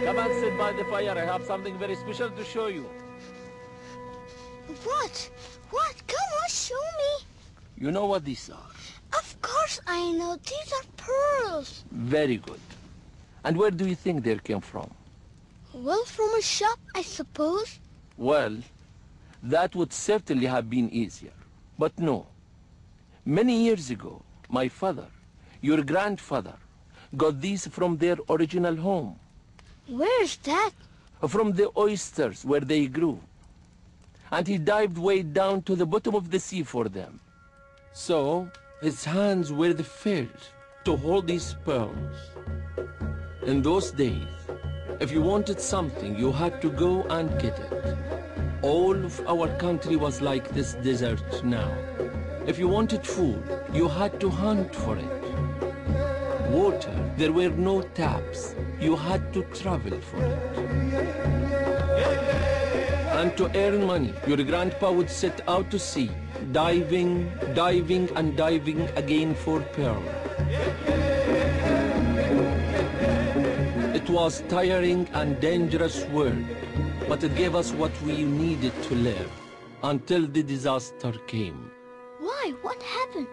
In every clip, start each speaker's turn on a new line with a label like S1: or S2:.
S1: Come and sit by the fire. I have something very special to show you.
S2: What? What? Come on, show me.
S1: You know what these are?
S2: Of course I know. These are pearls.
S1: Very good. And where do you think they came from?
S2: Well, from a shop, I suppose.
S1: Well, that would certainly have been easier. But no. Many years ago, my father, your grandfather, got these from their original home.
S2: Where's that?
S1: From the oysters where they grew. And he dived way down to the bottom of the sea for them. So, his hands were the first to hold these pearls. In those days, if you wanted something, you had to go and get it. All of our country was like this desert now. If you wanted food, you had to hunt for it. Water, there were no taps. You had to travel for it. And to earn money, your grandpa would set out to sea, diving, diving, and diving again for pearl. It was tiring and dangerous work, but it gave us what we needed to live until the disaster came.
S2: Why? What happened?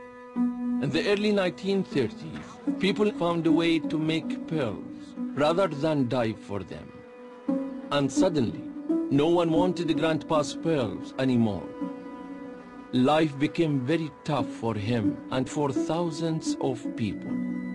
S1: In the early 1930s, people found a way to make pearls rather than dive for them. And suddenly, no one wanted Grandpa's pearls anymore. Life became very tough for him and for thousands of people.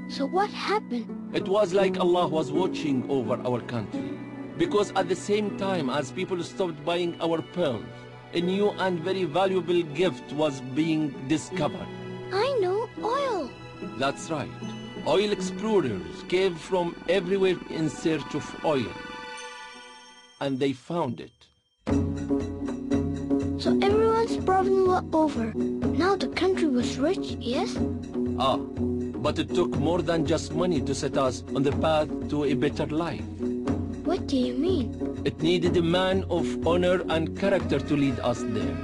S2: So what happened?
S1: It was like Allah was watching over our country. Because at the same time as people stopped buying our pearls, a new and very valuable gift was being discovered.
S2: I know, oil.
S1: That's right. Oil explorers came from everywhere in search of oil. And they found it.
S2: So everyone's problem was over. Now the country was rich, yes?
S1: Ah, but it took more than just money to set us on the path to a better life.
S2: What do you mean?
S1: It needed a man of honor and character to lead us there.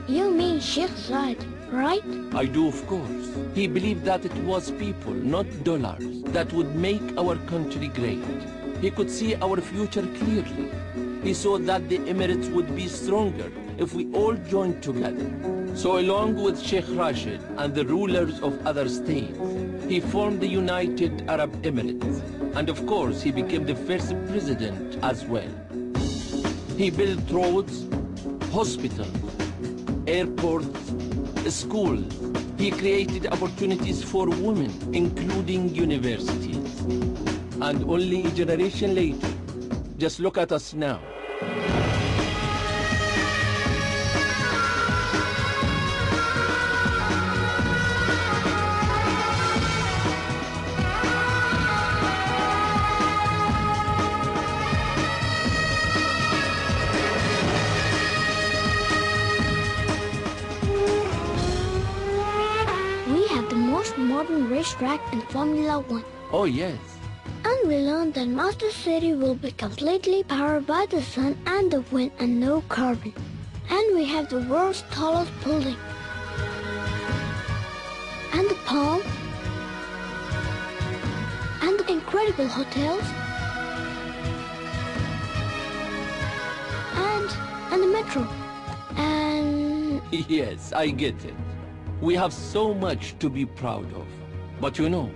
S2: You mean Sheikh Zayed, right?
S1: I do, of course. He believed that it was people, not dollars, that would make our country great. He could see our future clearly. He saw that the Emirates would be stronger if we all joined together. So along with Sheikh Rashid and the rulers of other states, he formed the United Arab Emirates. And of course, he became the first president as well. He built roads, hospitals, airports, schools. He created opportunities for women, including universities. And only a generation later, just look at us now.
S2: We have the most modern racetrack in Formula One.
S1: Oh, yes.
S2: And we learned that Master City will be completely powered by the sun and the wind and no carbon. And we have the world's tallest building. And the palm. And the incredible hotels. And the metro. And...
S1: Yes, I get it. We have so much to be proud of. But you know,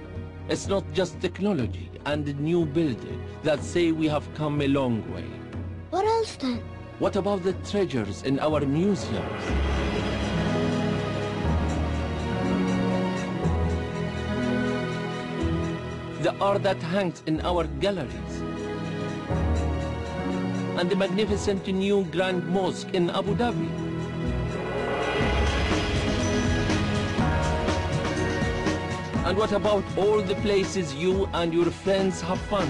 S1: it's not just technology and new buildings that say we have come a long way.
S2: what else then?
S1: What about the treasures in our museums? The art that hangs in our galleries? And the magnificent new Grand Mosque in Abu Dhabi? And what about all the places you and your friends have fun?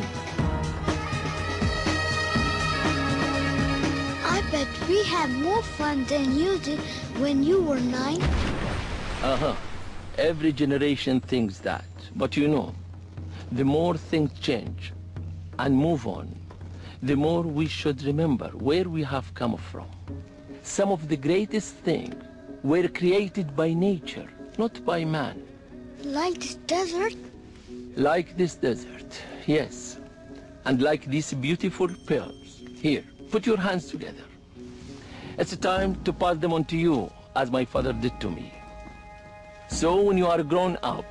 S2: I bet we had more fun than you did when you were 9.
S1: Every generation thinks that. But you know, the more things change and move on, the more we should remember where we have come from. Some of the greatest things were created by nature, not by man.
S2: Like this desert?
S1: Like this desert, yes. And like these beautiful pearls, here, put your hands together. It's time to pass them on to you, as my father did to me. So when you are grown up,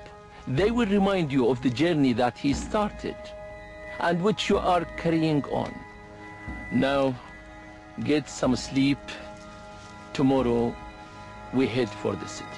S1: they will remind you of the journey that he started and which you are carrying on. Now, get some sleep. Tomorrow, we head for the city.